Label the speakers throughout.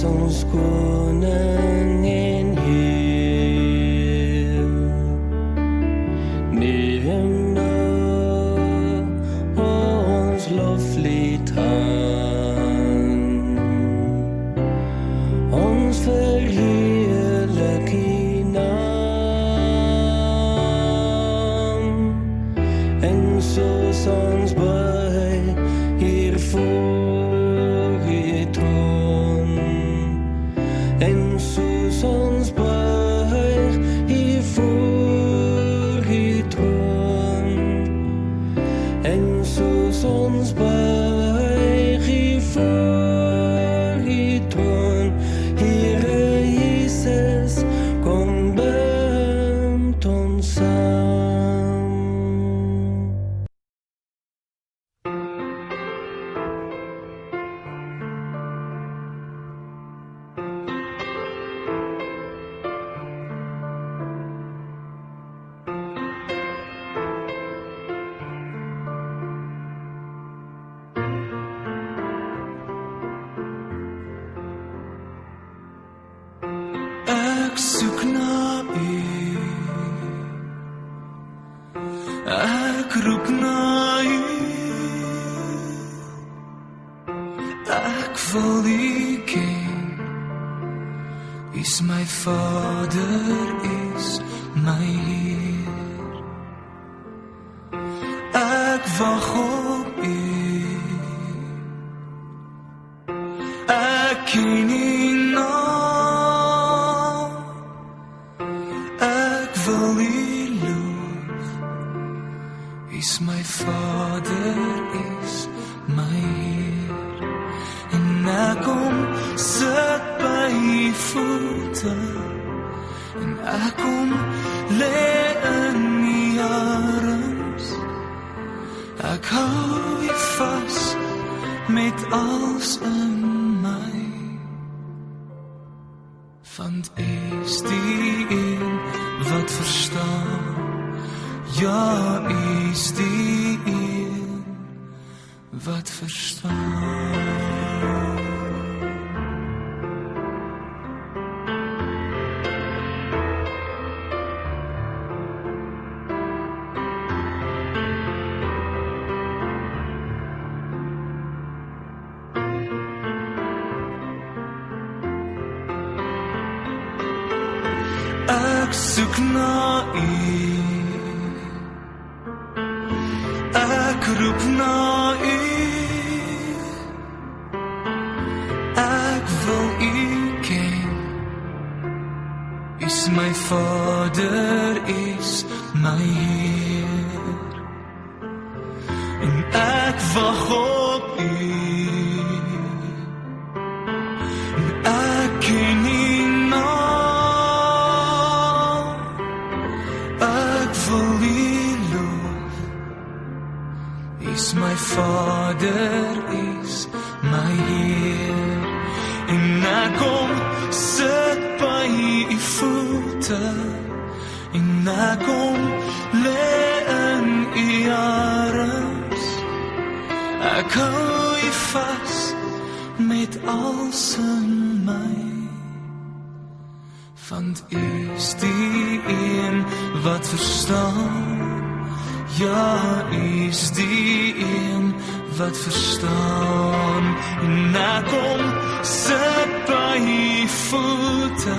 Speaker 1: ons koning en Heer. Neem nou ons loflied aan, ons verheerlik U naam, en soos ons buig hier voor U troon, en soos ons buig hier voor U troon, en soos ons buig hier voor U troon, Here Jesus, kom bind ons saam.
Speaker 2: Ek soek na U, ek roep na U, ek wil U ken. U is my Vader, U is my Heer. Ek wag op U, ek ken U naam, ek wil U loof. U is my Vader, U is my Heer. En ek kom sit by U voete, en ek kom lê in U arms. Ek hou U vas met alles in my, want U is die een wat verstaan. Ja, U is die een wat verstaan. Ek soek na U, ek roep na U, ek wil U ken. U is my Vader, U is my Heer. En ek wag op U, en ek ken U naam, ek wil U loof. U is my Vader, U is my Heer. En ek kom sit by U voete, en ek kom lê in U arms. Ek hou U vas met alles in my, want U is die een wat verstaan. Ja, U is die een wat verstaan. En ek kom sit by U voete,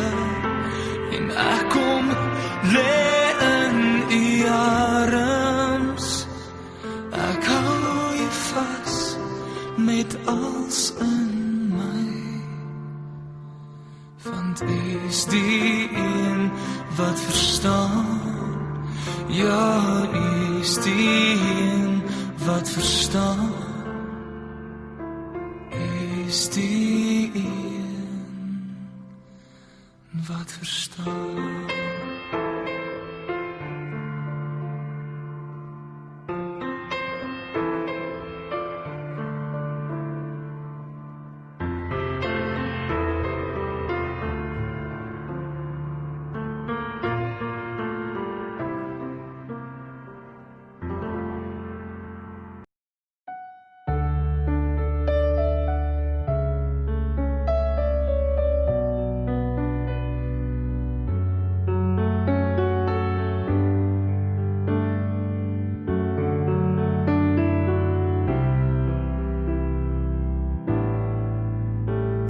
Speaker 2: en ek kom lê in U arms. Ek hou U vas met alles in my, want U is die een wat verstaan. Ja, U is die een wat verstaan. U is die een wat verstaan.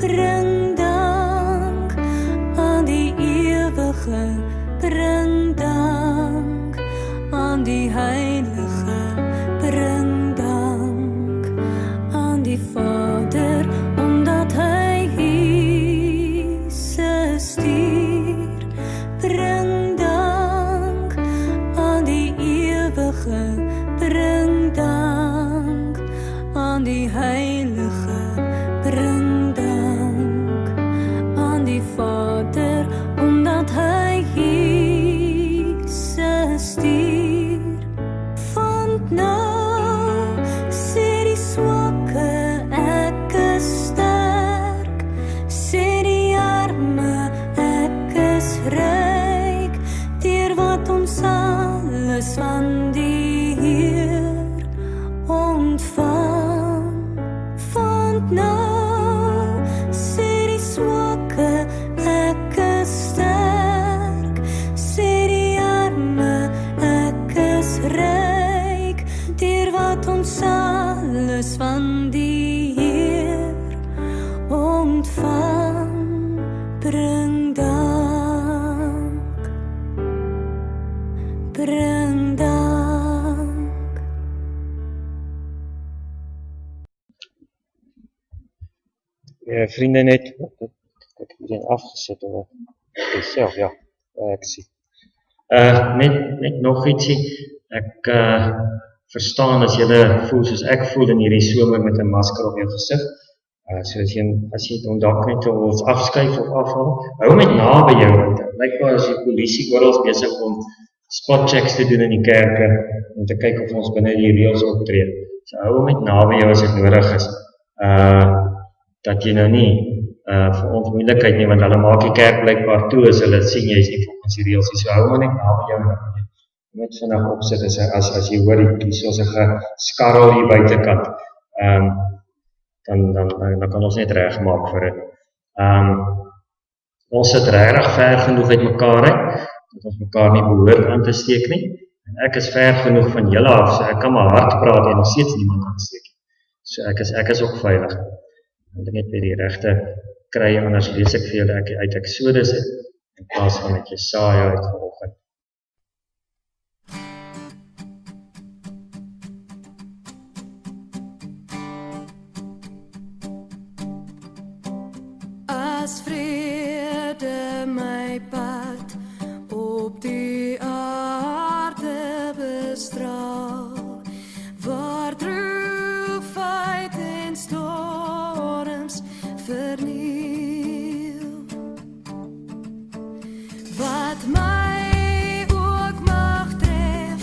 Speaker 3: bring dank aan die ewige, bring dank aan die heilige, bring dank aan die Vader, omdat hy Jesus stuur. Bring dank aan die ewige, bring dank aan die heilige, bring dank aan die Vader, omdat hy Jesus stuur. Want nou sê die swakke, ek is sterk, sê die arme, ek is ryk, deur wat ons alles van die Heer ontvang. Want nou sê die swakke, ek is sterk, sê die arme, ek is ryk, deur wat ons alles van die Heer ontvang. Bring dank, bring dank.
Speaker 4: Vriende net, ek het hierin afgesit oor self, ja, ek sien. Net nog ietsie, ek verstaan as julle voel soos ek voel in hierdie somer met 'n masker op jou gesig. So as jy dalk net ons afskuif of afhaal, hou met naby jou, want blykbaar is die polisie oral besig om spotchecks te doen in die kerke en te kyk of ons binne die reëls optree. So hou met naby jou as dit nodig is. Dat jy nou nie vir ons moeilikheid nie, want hulle maak die kerk blykbaar toe as hulle sien jy is nie volgens die reëls nie. So hou maar net naby jou en net vinnig opsit as jy hoor die soos 'n geskarrel hier buitekant. Dan kan ons net regmaak vir dit. Ons sit regtig ver genoeg uit mekaar uit, dat ons mekaar nie behoort aan te steek nie. En ek is ver genoeg van julle af, so ek kan maar hard praat en nog steeds niemand aansteek nie. So ek is ook veilig. Ek moet net weer die regte kry, anders lees ek vir julle uit Exodus in plaas van uit Jesaja uit vanoggend.
Speaker 3: As vrede my pad op die aarde bestraal, waar droefheid en storms verniel, wat my ook mag tref,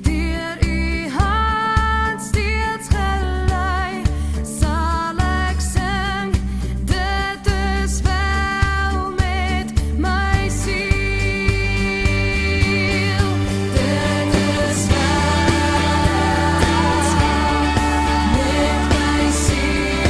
Speaker 3: deur u hand steeds gelei, sal ek sing, dit is wel met my siel. Dit is wel met my siel,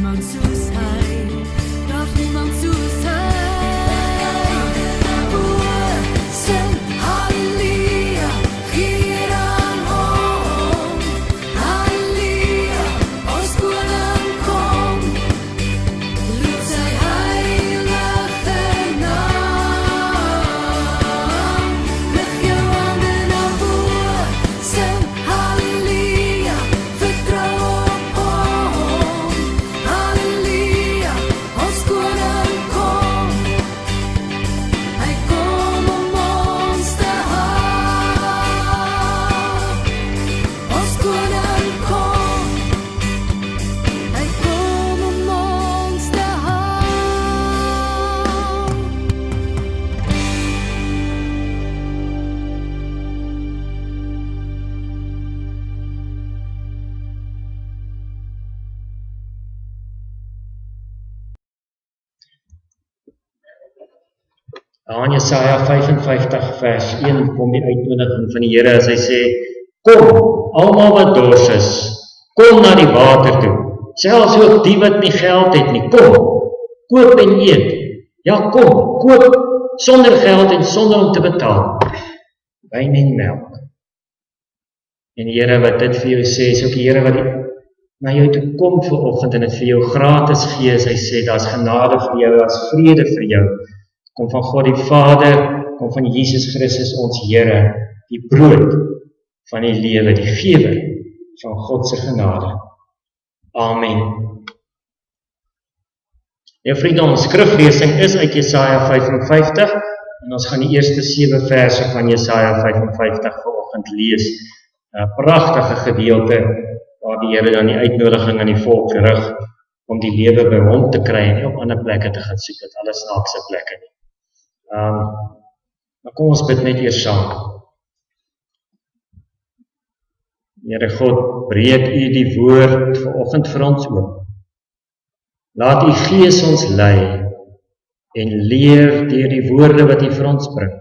Speaker 3: niemand soos hy, daar's niemand soos hy. O, sing halleluja, eer aan hom. Halleluja, ons koning kom. Roep sy heilige naam. Lig jou hande na bo, sing halleluja, vertrou op hom. Halleluja, ons koning kom. Hy kom om ons te haal. Ons koning kom. Hy kom om ons te haal.
Speaker 4: Aan Jesaja 55 vers 1 kom die uitnodiging van die Here as hy sê, kom, almal wat dors is, kom na die water toe, selfs ook die wat nie geld het nie, kom, koop en eet, ja kom, koop, sonder geld en sonder om te betaal, wyn en melk. En die Here wat dit vir jou sê, is ook die Here wat na jou toe kom vanoggend en dit vir jou gratis gee, as hy sê, daar is genade vir jou, daar is vrede vir jou, kom van God die Vader, kom van Jesus Christus ons Here, die brood van die lewe, die gewer van God se genade. Amen. Ja vriende, ons skriflesing is uit Jesaja 55 en ons gaan die eerste 7 verse van Jesaja 55 vanoggend lees. 'n Pragtige gedeelte waar die Here dan die uitnodiging aan die volk rig om die lewe by hom te kry en nie op ander plekke te gaan soek, dit alles snaakse plekke nie. Maar kom ons bid net eers saam. Here God, breek U die woord vanoggend vir ons oop. Laat U Gees ons lei en leer deur die woorde wat U vir ons bring.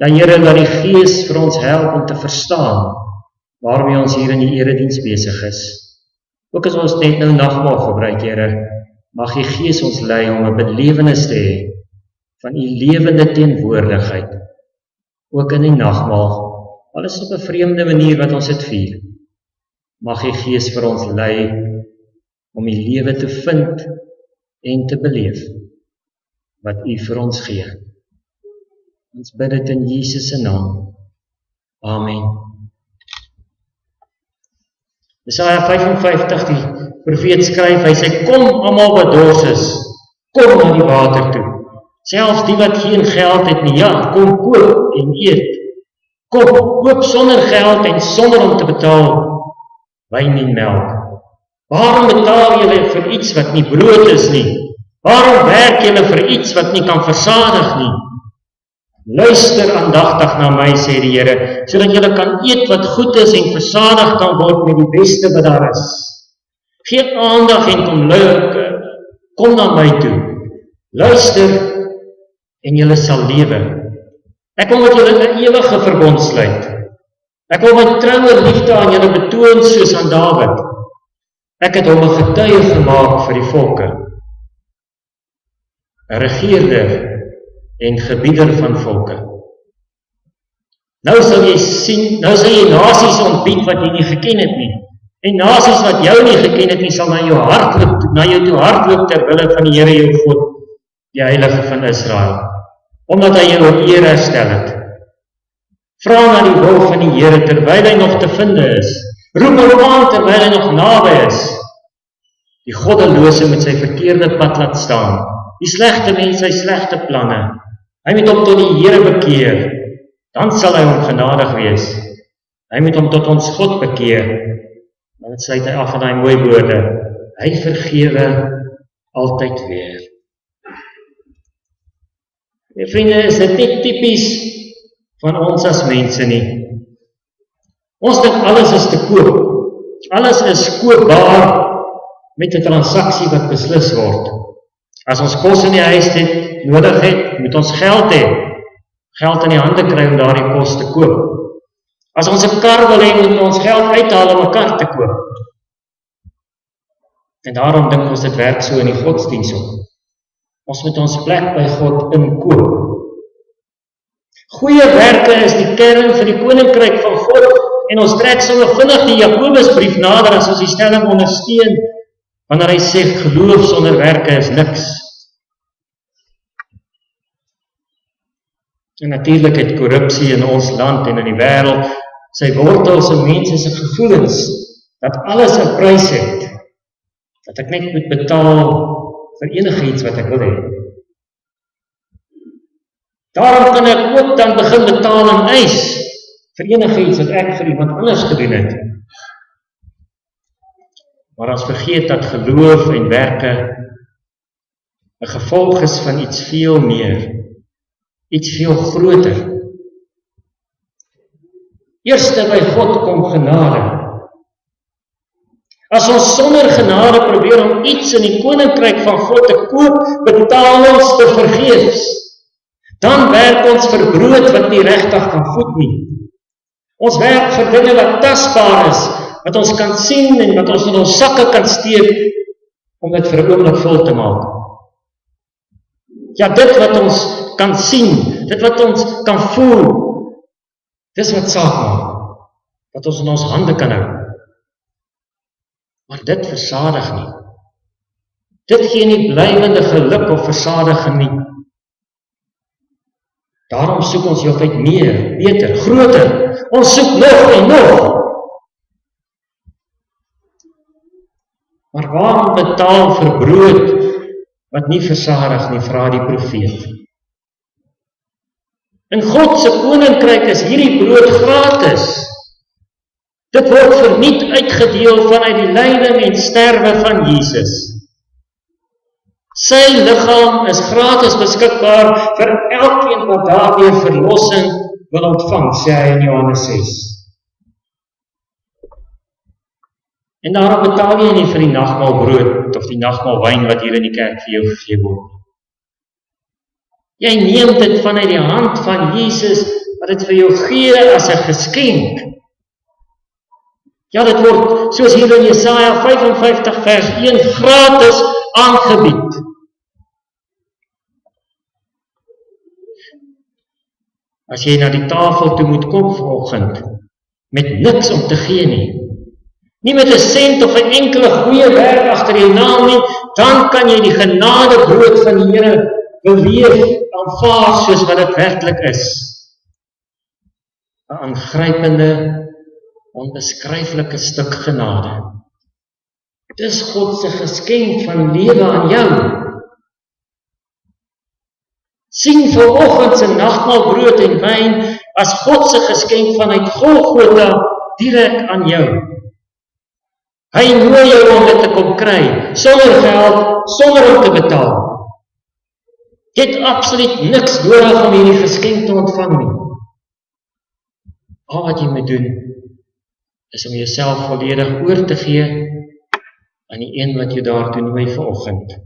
Speaker 4: Ja Here, laat die Gees vir ons help om te verstaan waarmee ons hier in die erediens besig is. Ook as ons net nou nagmaal gebruik, Here, mag U Gees ons lei om 'n belewenis te hê van U lewende teenwoordigheid, ook in die nagmaal, alles op 'n vreemde manier wat ons dit vier. Mag U Gees vir ons lei om U lewe te vind en te beleef, wat U vir ons gee. Ons bid dit in Jesus se naam. Amen. Jesaja 55, die profeet skryf, hy sê, kom almal wat dors is, kom na die water toe. Selfs die wat geen geld het nie, ja, kom koop en eet. Kom, koop sonder geld en sonder om te betaal wyn en melk. Waarom betaal julle vir iets wat nie brood is nie? Waarom werk julle vir iets wat nie kan versadig nie? Luister aandagtig na my, sê die Here, sodat julle kan eet wat goed is en versadig kan word met die beste wat daar is. Gee aandag en kom na my toe. Luister en julle sal lewe. Ek wil met julle 'n ewige verbond sluit. Ek wil my troue liefde aan julle betoon soos aan Dawid. Ek het hom 'n getuie gemaak vir die volke, 'n regeerder en gebieder van volke. Nou sal jy sien, nou sal jy nasies ontbied wat jy nie geken het nie. En nasies wat jou nie geken het nie, sal na jou toe hardloop ter wille van die Here jou God, die Heilige van Israel, omdat hy jou eer herstel het. Vra na die wil van die Here terwyl hy nog te vind is. Roep hom aan terwyl hy nog naby is. Die goddelose met sy verkeerde pad laat staan. Die slegte mens sy slegte planne. Hy moet hom tot die Here bekeer. Dan sal hy hom genadig wees. Hy moet hom tot ons God bekeer. Dan sluit hy af van daai mooi woorde. Hy vergewe altyd weer. My vriende, is dit nie tipies van ons as mense nie. Ons dink alles is te koop. Alles is koopbaar met 'n transaksie wat beslis word. As ons kos in die huis nodig het, moet ons geld hê. Geld in die hande kry om daardie kos te koop. As ons 'n kar wil hê, moet ons geld uithaal om 'n kar te koop. En daarom dink ons dit werk so in die godsdienst ook. Ons moet ons plek by God inkoop. Goeie werke is die kern vir die koninkryk van God, en ons trek sommer vinnig die Jakobusbrief nader as ons die stelling ondersteun, wanneer hy sê, geloof sonder werke is niks. En natuurlik het korrupsie in ons land en in die wêreld sy wortels in mense se gevoelens, dat alles 'n prys het, dat ek net moet betaal vir enigiets wat ek wil hê. Daarom kan ek ook dan begin betaal en eis vir enigiets wat ek vir iemand anders gedoen het. Maar ons vergeet dat geloof en werke 'n gevolg is van iets veel meer, iets veel groter. Eerste by God kom genade. As ons sonder genade probeer om iets in die koninkryk van God te koop, betaal ons te vergeefs. Dan werk ons vir brood wat nie regtig kan voed nie. Ons werk vir dinge wat tasbaar is, wat ons kan sien en wat ons in ons sakke kan steek, om dit vir 'n oomblik vol te maak. Ja, dit wat ons kan sien, dit wat ons kan voel, dis wat saak maak, wat ons in ons hande kan hou. Maar dit versadig nie. Dit gee nie blywende geluk of versadiging nie. Daarom soek ons heeltyd meer, beter, groter. Ons soek nog en nog. Maar waarom betaal vir brood wat nie versadig nie, vra die profeet. In God se koninkryk is hierdie brood gratis. Dit word verniet uitgedeel vanuit die lyding en sterwe van Jesus. Sy liggaam is gratis beskikbaar vir elkeen wat daardeur verlossing wil ontvang, sê hy in Johannes 6. En daarom betaal jy nie vir die nagmaal brood of die nagmaal wyn wat hier in die kerk vir jou gegee word. Jy neem dit vanuit die hand van Jesus wat dit vir jou gee as 'n geskenk. Ja, dit word, soos hier in Jesaja 55 vers 1, gratis aangebied. As jy na die tafel toe moet kom vanoggend, met niks om te gee nie met 'n sent of 'n enkele goeie werk agter jou naam nie, dan kan jy die genadebrood van die Here beleef, aanvaar soos wat dit werklik is. 'n aangrypende, onbeskryflike stuk genade. Dis God se geskenk van lewe aan jou. Sien vanoggend se nagmaalbrood en wyn as God se geskenk vanuit Golgotha direk aan jou. Hy nooi jou om dit te kom kry, sonder geld, sonder om te betaal. Jy het absoluut niks nodig om hierdie geskenk te ontvang nie. Al wat jy moet doen, is om jouself volledig oor te gee aan die een wat jou daartoe nooi vanoggend.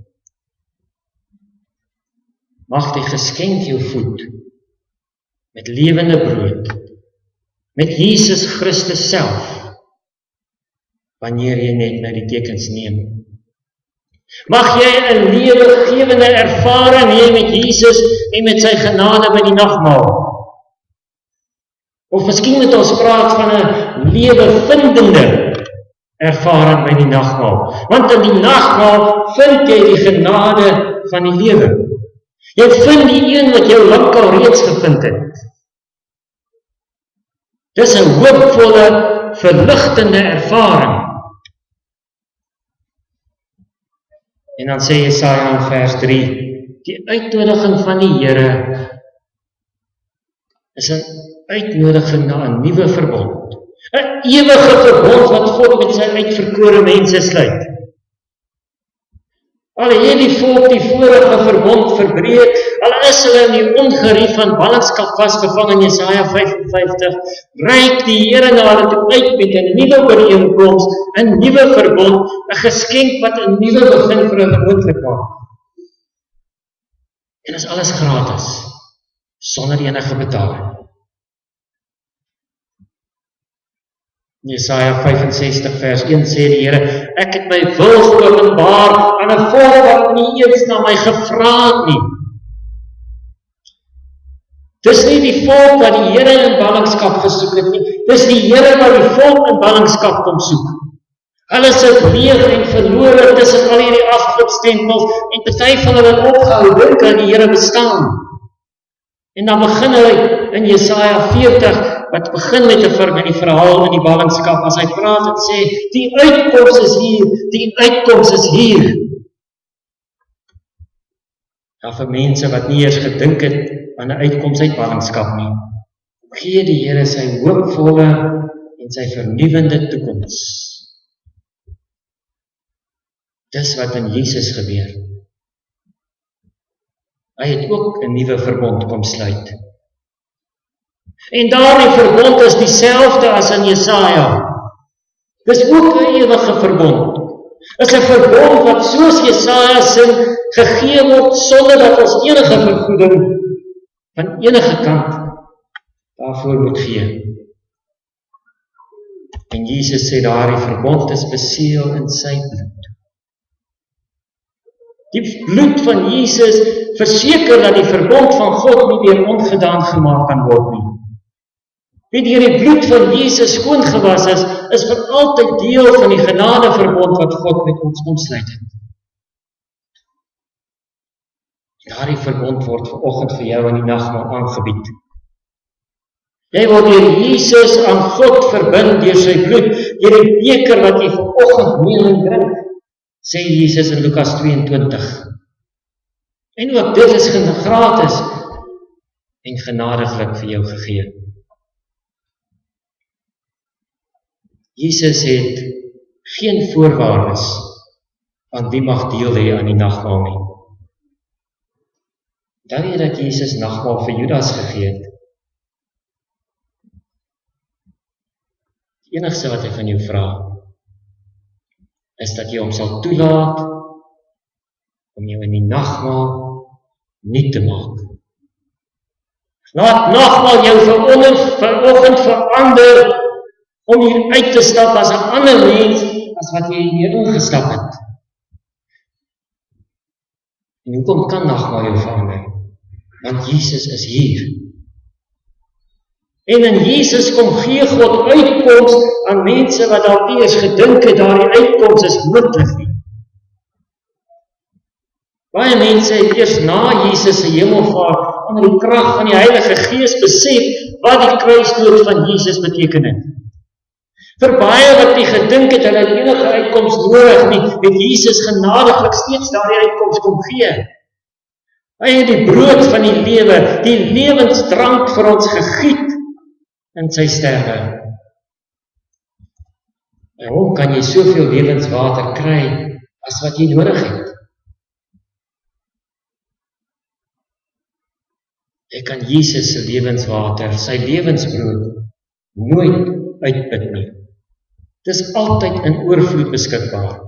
Speaker 4: Mag die geskenk jou voed met lewende brood, met Jesus Christus self, wanneer jy net na die tekens neem. Mag jy 'n lewegewende ervaring hê met Jesus en met sy genade by die nagmaal. Of miskien moet ons praat van 'n lewevindende ervaring by die nagmaal. Want in die nagmaal vind jy die genade van die lewe. Jy vind die een wat jou lankal reeds gevind het. Dis 'n hoopvolle, verligtende ervaring. En dan sê Jesaja in vers 3, die uitnodiging van die Here is 'n uitnodiging na 'n nuwe verbond. 'n Ewige verbond wat God met sy uitverkore mense sluit. Al het die volk die vorige verbond verbreek, al is hulle in die ongerief van ballingskap vasgevang in Jesaja 55, reik die Here na hulle toe uit met 'n nuwe ooreenkoms, 'n nuwe verbond, 'n geskenk wat 'n nuwe begin vir hulle moontlik maak. En is alles gratis, sonder enige betaling. Jesaja 65 vers 1 sê die Here, ek het my wil geopenbaar aan 'n volk wat nie eens na my gevra het nie. Dis nie die volk wat die Here in ballingskap gesoek het nie, dis die Here wat die volk in ballingskap kom soek. Hulle sit leeg en verlore tussen al hierdie afgodstempels en party van hulle het opgehou dink aan die Here bestaan. En dan begin hy in Jesaja 40 wat begin met die verhaal in die ballingskap as hy praat en sê die uitkoms is hier, die uitkoms is hier. Ja, vir mense wat nie eers gedink het aan 'n uitkoms uit ballingskap nie, gee die Here sy hoopvolle en sy vernuwende toekoms. Dis wat in Jesus gebeur. Hy het ook 'n nuwe verbond kom sluit. En daardie verbond is dieselfde as in Jesaja. Dis ook 'n ewige verbond. Is 'n verbond wat soos Jesaja sê gegee word sonder dat ons enige vergoeding van enige kant daarvoor moet gee. En Jesus sê daardie verbond is beseël in sy bloed. Die bloed van Jesus verseker dat die verbond van God nie weer ongedaan gemaak kan word nie. Wie deur die bloed van Jesus skoongewas is vir altyd deel van die genadeverbond wat God met ons omsluit het. Daardie verbond word vanoggend vir jou in die nagmaal aangebied. Jy word deur Jesus aan God verbind deur sy bloed, deur die beker wat jy vanoggend meel en drink, sê Jesus in Lukas 22. En ook dit is gratis en genadiglik vir jou gegee. Jesus het geen voorwaardes aan wie mag deel hê aan die nagmaal nie. Dan dat Jesus nagmaal vir Judas gegee het. Die enigste wat hy van jou vra, is dat jy hom sal toelaat om jou in die nagmaal nie te maak. Laat nagmaal jou vanoggend verander om hier uit te stap as 'n ander mens as wat jy hier ingestap het. En hoekom kan nagmaal jou verander? Want Jesus is hier. En in Jesus kom gee God uitkoms aan mense wat dalk nie eens gedink het daardie uitkoms is moontlik nie. Baie mense het eers na Jesus se hemelvaart onder die krag van die Heilige Gees besef wat die kruisdood van Jesus beteken het. Vir baie wat nie gedink het hulle het enige uitkoms nodig nie, het Jesus genadiglik steeds daardie uitkoms kom gee. Hy het die brood van die lewe, die lewensdrank vir ons gegiet in sy sterwe. En hoe kan jy soveel lewenswater kry as wat jy nodig het? Jy kan Jesus se lewenswater, sy lewensbrood, nooit uitput nie. Dit is altyd in oorvloed beskikbaar.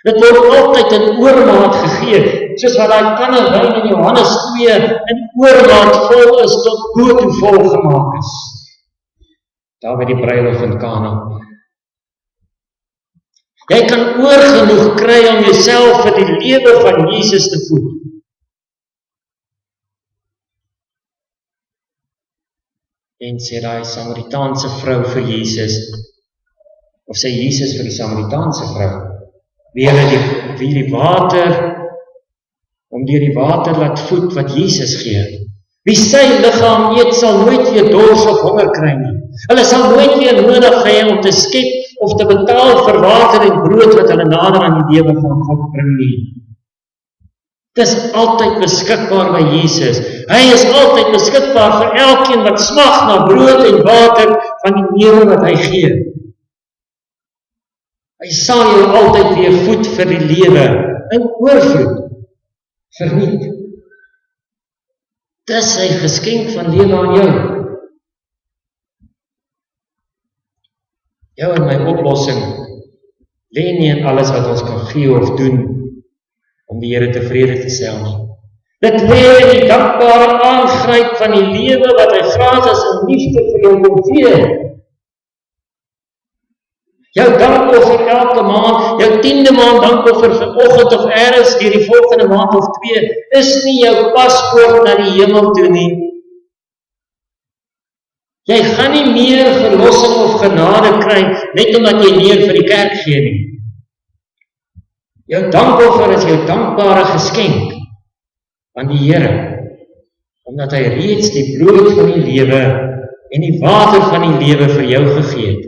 Speaker 4: Dit word altyd in oormaat gegee, soos wat daai kanne wyn in Johannes 2 in oormaat vol is tot bo toe vol gemaak is. Daar by die bruiloft in Kana. Jy kan oorgenoeg kry om jouself vir die lewe van Jesus te voed. En sê daai Samaritaanse vrou vir Jesus, of sê Jesus vir die Samaritaanse vrou, wie die water, om deur die water laat voed wat Jesus gee. Wie sy liggaam eet, sal nooit weer dors of honger kry nie. Hulle sal nooit weer nodig hê om te skep of te betaal vir water en brood wat hulle nader aan die lewe van God bring nie. Dit is altyd beskikbaar by Jesus. Hy is altyd beskikbaar vir elkeen wat smag na brood en water van die lewe wat hy gee. Hy sal jou altyd weer voed vir die lewe in oorvloed, verniet. Dis sy geskenk van lewe aan jou. Jou en my oplossing lê nie in alles wat ons kan gee of doen om die Here tevrede te stel nie. Dit lê in die dankbare aangryp van die lewe wat hy gratis in liefde vir jou kom gee. Jou dankoffer elke maand, jou 10de maand dankoffer vanoggend of eers deur die volgende maand of 2, is nie jou paspoort na die hemel toe nie. Jy gaan nie meer verlossing of genade kry, net omdat jy meer vir die kerk gee nie. Jou dankoffer is jou dankbare geskenk aan die Here, omdat hy reeds die brood van die lewe en die water van die lewe vir jou gegee het.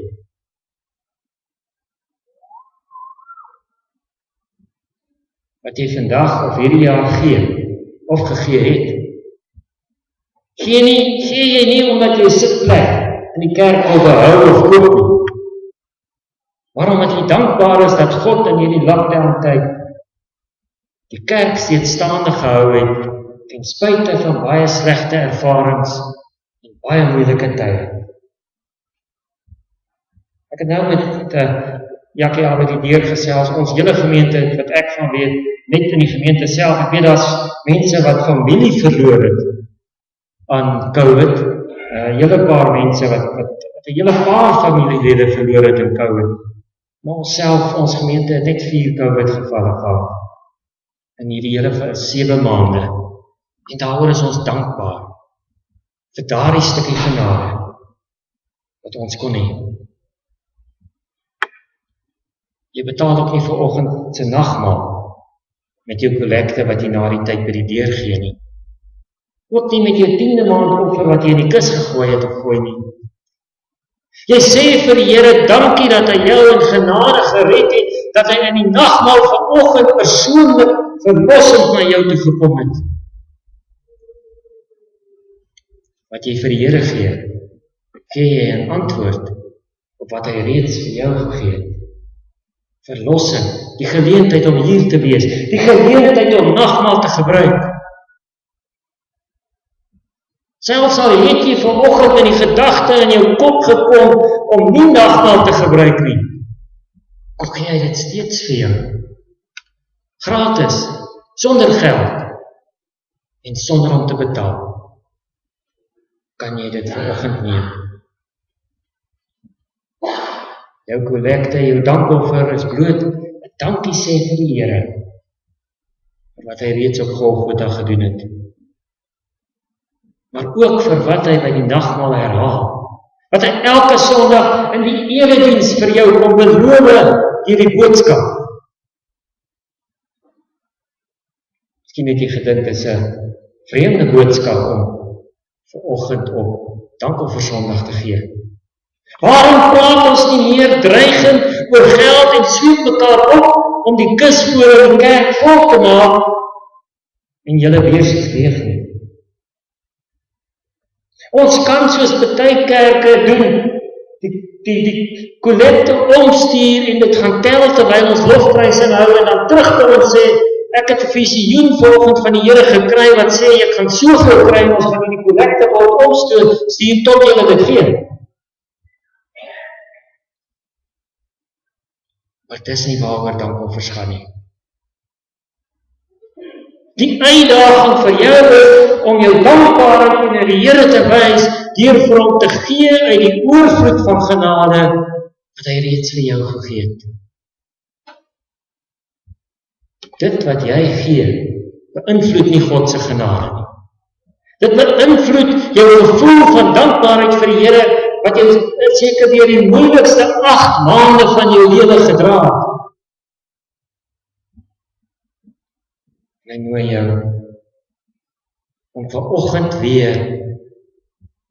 Speaker 4: Wat jy vandag of hierdie jaar gee, of gegee het. Gee jy nie omdat jy sitplek in die kerk wil behou of koop nie. Maar omdat jy dankbaar is dat God in hierdie lockdown tyd die kerk steeds staande gehou het, ten spyte van baie slegte ervarings en baie moeilike tye. Ek het nou met Jackie al by die deur gesels, ons hele gemeente, wat ek van weet, net in die gemeente self, ek weet daar's mense wat familie verloor het aan COVID, hele paar mense wat 'n hele paar familielede verloor het in COVID, maar ons gemeente het net 4 COVID gevalle gehad, in hierdie hele 7 maande, en daaroor is ons dankbaar, vir daardie stukkie genade, wat ons kon hê. Jy betaal ook nie vir oggend se nagmaal met jou kollekte wat jy na die tyd by die deur gee nie. Ook nie met jou 10de maand offer wat jy in die kus gegooi het of gooi nie. Jy sê vir die Here dankie dat hy jou in genade gered het, dat hy in die nagmaal vanoggend persoonlik verlossend na jou toe gekom het. Wat jy vir die Here gee jy 'n antwoord op wat hy reeds vir jou gegee het. Verlossing, die geleentheid om hier te wees, die geleentheid om nagmaal te gebruik. Selfs al het jy vanoggend in die gedagte in jou kop gekom om nie nagmaal te gebruik nie, dan kan jy dit steeds vir jou. Gratis, sonder geld en sonder om te betaal. Kan jy dit vanoggend neem? Jou kollekte, jou dankoffer is bloot 'n dankie sê vir die Here vir wat hy reeds op Golgotha gedoen het. Maar ook vir wat hy by die nagmaal herhaal. Wat hy elke Sondag in die erediens vir jou kom beloof deur die boodskap. Miskien het jy gedink dis 'n vreemde boodskap om vanoggend op dankoffersondag te gee. Waarom praat ons nie meer dreigend oor geld en sweep mekaar op om die kus voor die kerk vol te maak en julle beursies leeg nie? Ons kan soos baie kerke doen, die kollekte omstuur en dit gaan tel terwyl ons lofprysing hou en dan terugkom en sê, ek het 'n visioen vanoggend van die Here gekry wat sê, ek gaan soveel kry, ons gaan die kollekte word omstuur tot julle dit gee. Maar dis nie waaroor dankoffers gaan nie. Die uitdaging vir jou is om jou dankbaarheid teenoor die Here te wys deur vir hom te gee uit die oorvloed van genade wat hy reeds vir jou gegee het. Dit wat jy gee, beïnvloed nie God se genade nie. Dit beïnvloed jou gevoel van dankbaarheid vir die Here wat jy seker deur die moeilikste 8 maande van jou lewe gedra het. En hy nooi jou om vanoggend weer,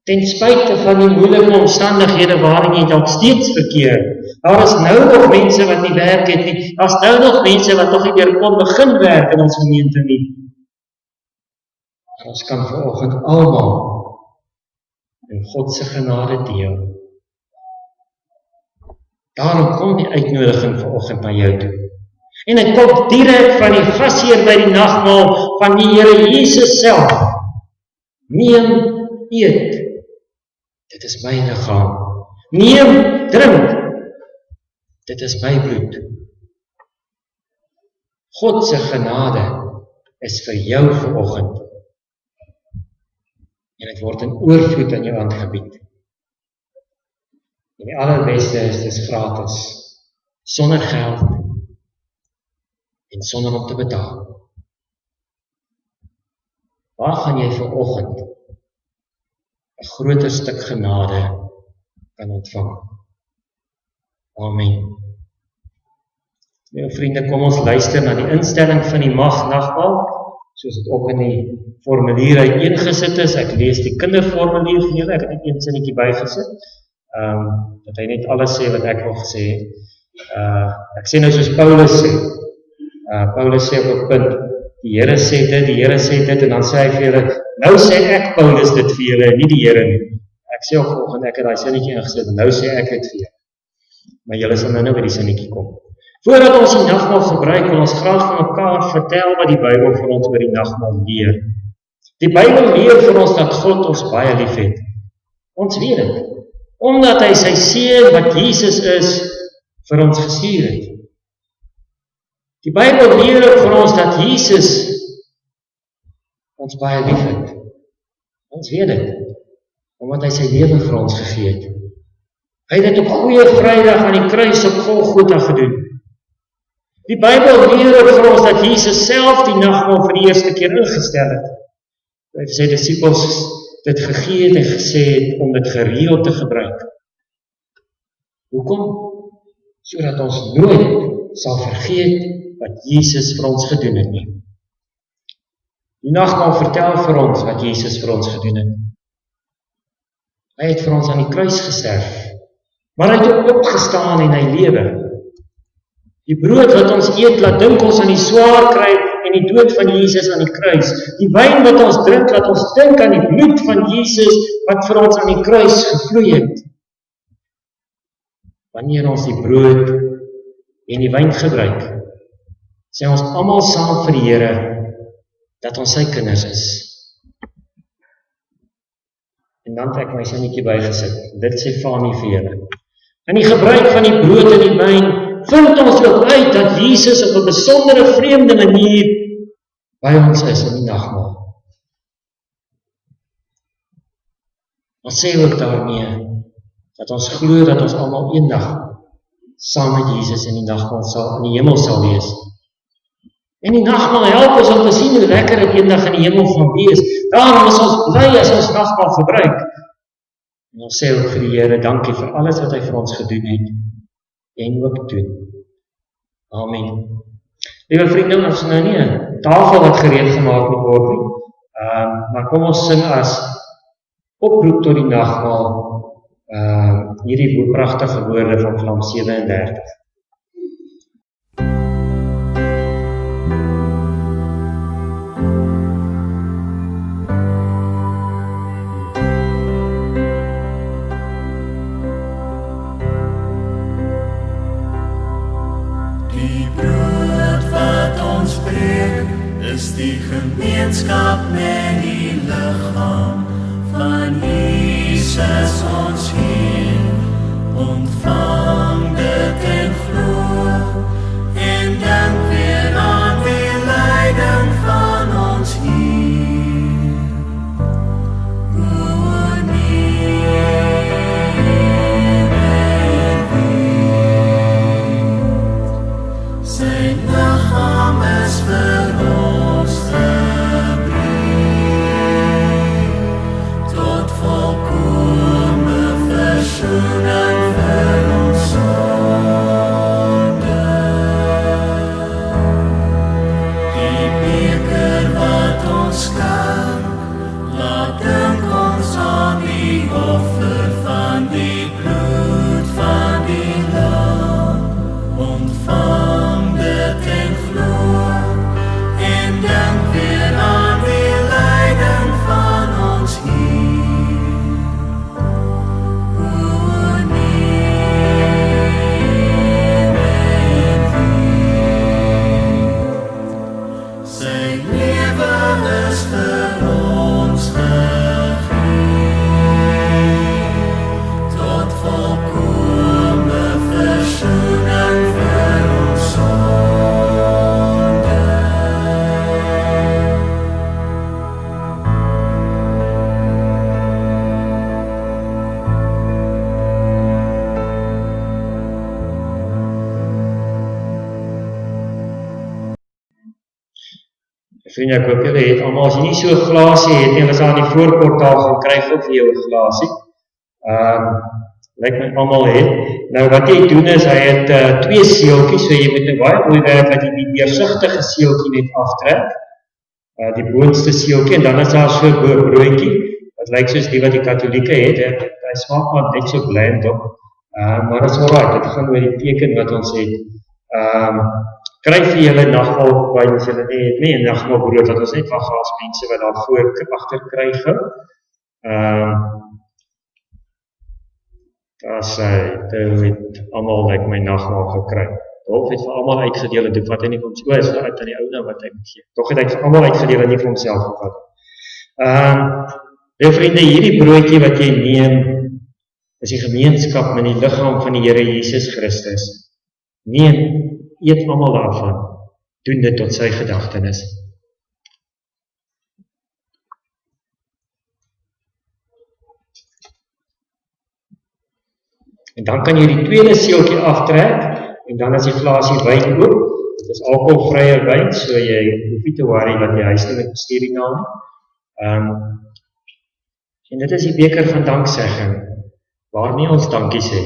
Speaker 4: ten spyte van die moeilike omstandighede waarin jy dalk steeds verkeer, daar is nou nog mense wat nie werk het nie, daar is nou nog mense wat nog nie weer kon begin werk in ons gemeente nie. Maar ons kan vanoggend almal en God se genade deel. Daarom kom die uitnodiging vanoggend na jou toe. En dit kom direk van die gasheer by die nagmaal van die Here Jesus self. Neem, eet. Dit is my liggaam. Neem, drink. Dit is my bloed. God se genade is vir jou vanoggend. En dit word in oorvloed aan jou aangebied. En die allerbeste is, dis gratis. sonder geld en sonder om te betaal. Waar gaan jy vanoggend 'n groter stuk genade kan ontvang? Amen. Nou vriende, kom ons luister na die instelling van die nagmaal, soos dit ook in die formulier uiteengesit is. Ek lees die kinderformulier vir julle, ek het net een sinnetjie bygesit, dat hy net alles sê wat ek wil gesê het. Ek sê nou soos Paulus sê, Paulus sê op 'n punt, die Here sê dit, en dan sê hy vir julle, nou sê ek Paulus dit vir julle, nie die Here nie. Ek sê ook vanoggend, ek het daai sinnetjie ingesit, nou sê ek dit vir julle. Maar julle sal nou by die sinnetjie kom. Voordat ons die nagmaal gebruik, wil ons graag van mekaar vertel wat die Bybel vir ons oor die nagmaal leer. Die Bybel leer vir ons dat God ons baie lief het. Ons weet dit, omdat hy sy seun wat Jesus is, vir ons gestuur het. Die Bybel leer ook vir ons dat Jesus ons baie lief het. Ons weet dit, omdat hy sy lewe vir ons gegee het. Hy het dit op Goeie Vrydag aan die kruis op Golgotha gedoen. Die Bybel leer ook vir ons dat Jesus self die nagmaal vir die eerste keer ingestel het. Hy het sy disippels dit gegee het en gesê het om dit gereeld te gebruik. Hoekom? Sodat ons nooit sal vergeet wat Jesus vir ons gedoen het nie. Die nagmaal vertel vir ons wat Jesus vir ons gedoen het. Hy het vir ons aan die kruis gesterf, maar hy het ook opgestaan en hy lewe. Die brood wat ons eet, laat dink ons aan die swaar kry en die dood van Jesus aan die kruis. Die wyn wat ons drink, laat ons dink aan die bloed van Jesus wat vir ons aan die kruis gevloei het. Wanneer ons die brood en die wyn gebruik, sê ons almal saam vir die Here dat ons sy kinders is. En dan het ek my sinnetjie bygesit. Dit sê Fanie vir julle. In die gebruik van die brood en die wyn vind ons ook uit dat Jesus op 'n besondere vreemde manier by ons is in die nagmaal. Ons sê ook daarmee dat ons glo dat ons almal eendag saam met Jesus in die nagmaal in die hemel sal wees. En die nagmaal help ons om te sien hoe lekker dit eendag in die hemel gaan wees. Daarom is ons bly as ons nagmaal gebruik. En ons sê ook vir die Here dankie vir alles wat hy vir ons gedoen het en ook doen. Amen. Liewe vriende, ons nou nie 'n tafel wat gereed gemaak moet word nie, maar kom ons sing as oproep tot die nagmaal hierdie pragtige woorde van Psalm 37.
Speaker 2: Is die gemeenskap met die liggaam van Jesus ons Heer. Ontvang dit en glo en dink weer aan die lyding van ons Heer. O nee, sy liggaam is vir ons tot volkome versoening vir ons sonde. Die beker wat ons skank, laat dink ons aan die offer van die bloed van die lam. Ontvang dit en glo en
Speaker 4: Vriende, ek hoop julle het almal, as jy nie so 'n glasie het nie, hulle sal aan die voorportaal gaan kry vir jou 'n glasie. Lyk my almal het. Nou wat jy doen is, hy het 2 seeltjies, so jy moet 'n baie mooi werk dat jy die deursigtige seeltjie net aftrek. Die boonste seeltjie, en dan is daar so 'n broodjie, wat lyk soos die wat die Katolieke het, hy smaak maar net so bland op, maar dit is alright, dit gaan oor die teken wat ons het. Kry vir julle nagmaalwyn as julle nie het nie, en nagmaalbrood wat ons net wag as mense wat daar voor agter kry gou. As dit het almal like my nagmaal gekry. Dolf het vir almal uitgedeel, en dit vat hy nie vir homself, is uit aan die ou nou wat hy moet gee. Tog het hy vir almal uitgedeel en nie vir homself gevat. Nou vriende, hierdie broodjie wat jy neem, is die gemeenskap met die liggaam van die Here Jesus Christus. Neem, eet almal daarvan, doen dit tot sy gedagtenis. En dan kan jy die tweede seeltjie aftrek, en dan is die glasie wyn oop. Dit is alkoholvrye wyn, so jy hoef nie te worry dat jy huis nie met bestuur die naam. En dit is die beker van danksegging, waarmee ons dankie sê.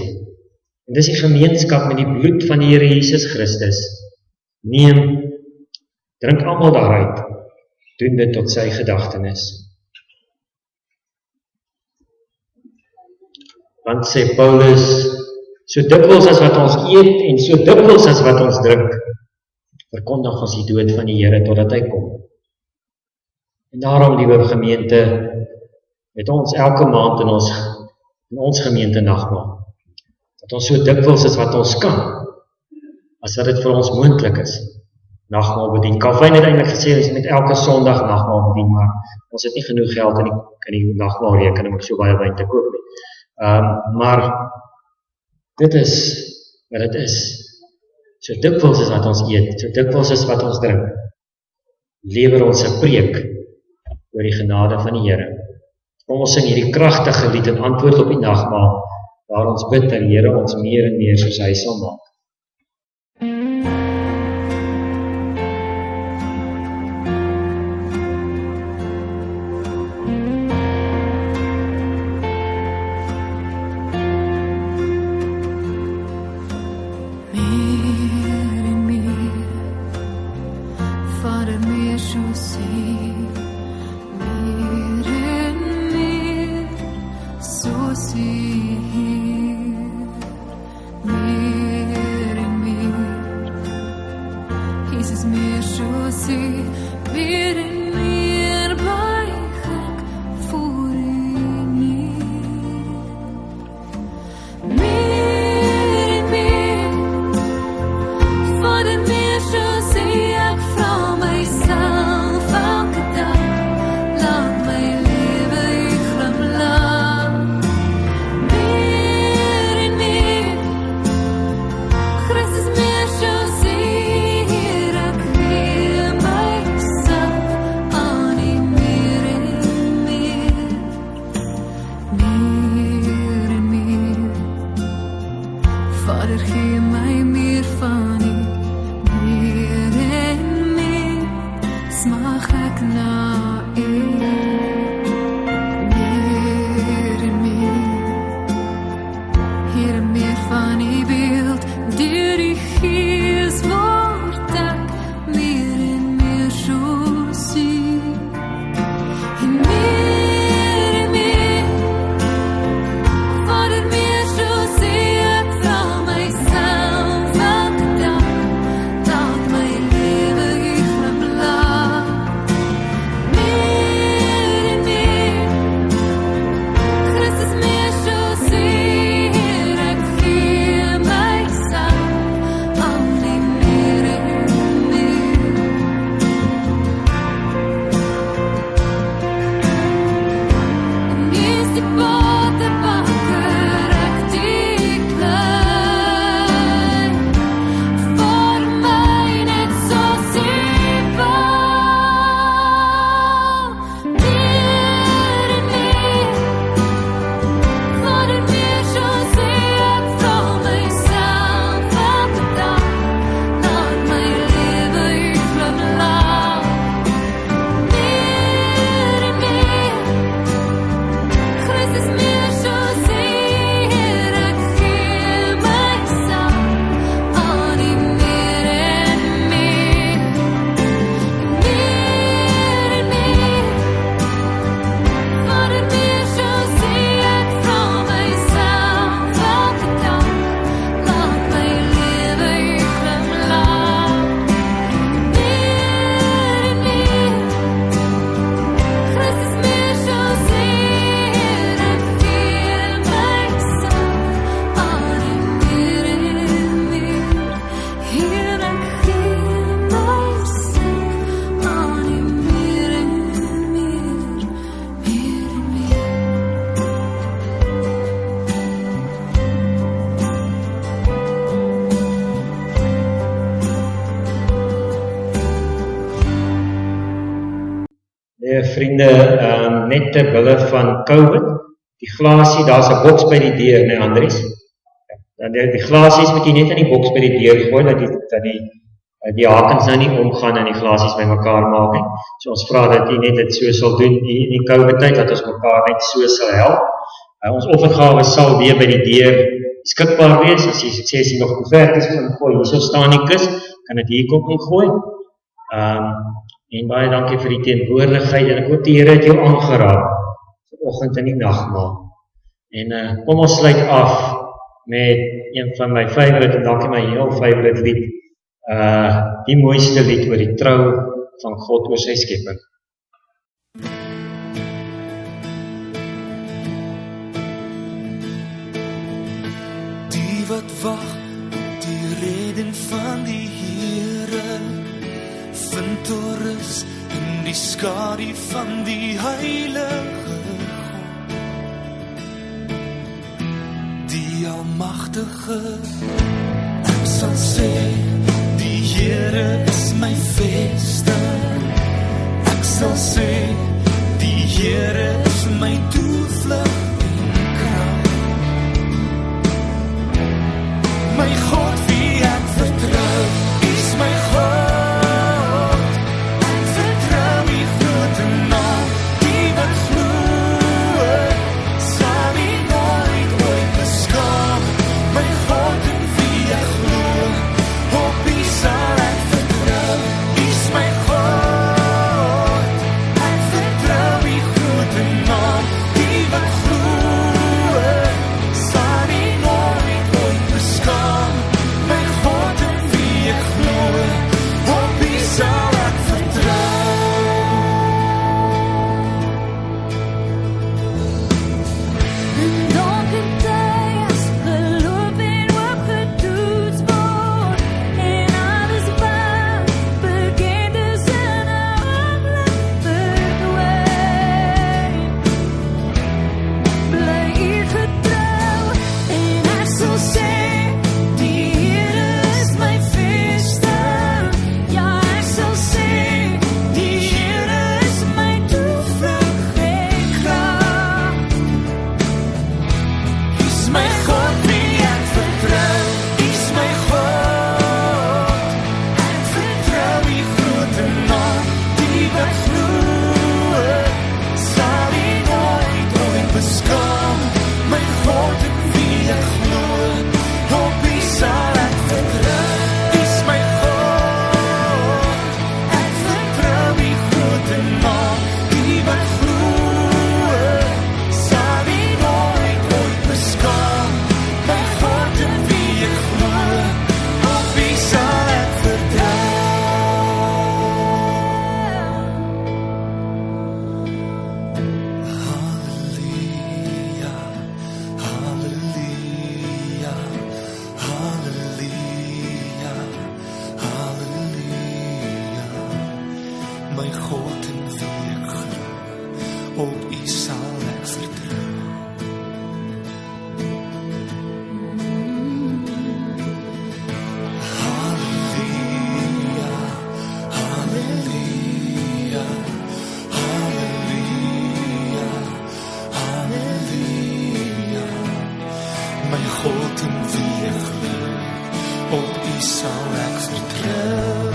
Speaker 4: En dis die gemeenskap met die bloed van die Here Jesus Christus. Neem, drink almal daaruit, doen dit tot sy gedagtenis. Want sê Paulus, so dikwels as wat ons eet en so dikwels as wat ons drink, verkondig ons die dood van die Here totdat hy kom. En daarom, liewe gemeente, het ons elke maand in ons gemeente nagmaal. Dat ons so dikwels as wat ons kan, as wat dit vir ons moontlik is, nagmaal bedien. Calvin het eintlik gesê, ons moet elke Sondag nagmaal bedien, maar ons het nie genoeg geld in die nagmaalrekening om so baie wyn te koop nie. Maar dit is wat dit is. So dikwels is wat ons eet, so dikwels is wat ons drink, lewer ons 'n preek oor die genade van die Here. Kom ons sing hierdie kragtige lied in antwoord op die nagmaal, waar ons bid dat die Here ons meer en meer soos hy sal maak.
Speaker 3: Me
Speaker 4: vriende, net ter wille van COVID, die glasie, daar's 'n boks by die deur, nee Andries. Die glasies moet jy net in die boks by die deur gooi, dat die hakens nou nie omgaan en die glasies by mekaar maak nie. So ons vra dat jy net dit so sal doen in die COVID tyd, dat ons mekaar net so sal help. Ons offergawe sal weer by die deur beskikbaar wees, as jy nog koevertes kan gooi, hierso staan die kus, kan dit hier kom ingooi. En baie dankie vir die teenwoordigheid, en ek hoop die Here het jou aangeraak, vanoggend in die nagmaal. En kom ons sluit af met een van my favourite, en dankie my heel favourite lied, die mooiste lied oor die trou van God oor sy skepping.
Speaker 2: Die wat wag, die reden van die Here, vind rus in die skadu van die Heilige God. Die Almagtige, ek sal sê, die Here is my vesting. Ek sal sê, die Here is my toevlug en krag. My God, wie ek vertrou, is my God. Ek vertrou die grote naam, die wat glo, sal nie nooit ooit beskaam. My God, in wie ek glo, op wie sal ek vertrou, is my God. Ek vertrou die grote naam, die wat glo, sal nie nooit ooit beskaam. My God, in wie ek glo, op wie sal ek vertrou.
Speaker 3: In donker tye as geloof en hoop getoets word, en alles wat bekend is in 'n oomblik verdwyn. Bly U getrou, en ek sal sê, die Here is my vesting. Ja, ek sal sê, die Here is my toevlug en krag.
Speaker 2: Is my God, wie ek vertrou, is my God. Ek vertrou die grote naam, die wat glo, sal nie nooit ooit beskaam. My God, in wie ek glo, op wie sal ek vertrou, is my God. Ek vertrou die grote naam, die wat glo, sal nie nooit ooit beskaam. My God, in wie ek glo, op wie sal ek vertrou. Halleluja, halleluja, halleluja, halleluja. My God, in wie ek glo, op U sal ek vertrou. Halleluja, halleluja, halleluja, halleluja. My God, in wie ek glo, op U sal ek vertrou.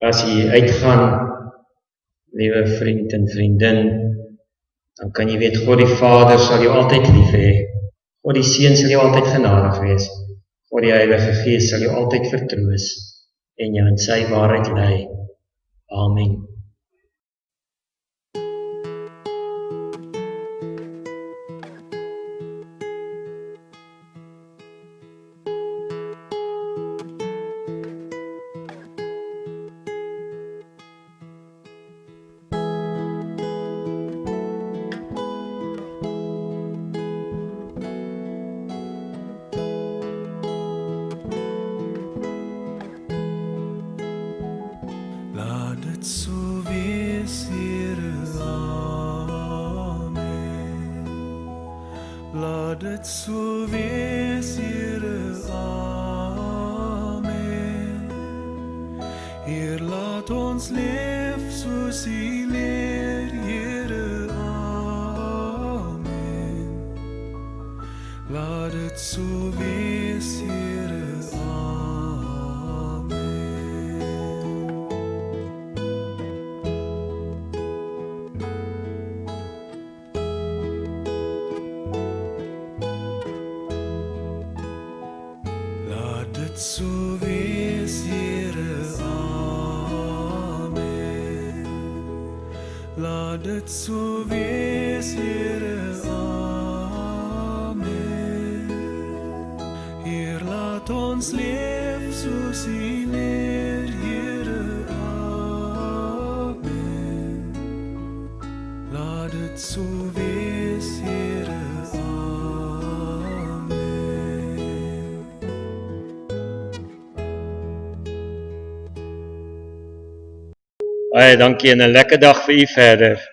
Speaker 4: As jy uitgaan, liewe vriend en vriendin, dan kan jy weet, God die Vader sal jou altyd lief hê. God die Seun sal jou altyd genadig wees. God die Heilige Gees sal jou altyd vertroos en jou in sy waarheid lei. Amen.
Speaker 2: Laat dit so wees, Here, amen. Laat dit so wees, Here, amen. Heer, laat ons leef soos U leer, Here, amen. Laat dit so wees, Here, amen. Laat dit so wees, Here, amen. Laat dit so wees, Here, amen. Heer, laat ons leef soos U leer, Here, amen. Laat dit so wees, Here, amen.
Speaker 4: Baie dankie en 'n lekker dag vir u verder.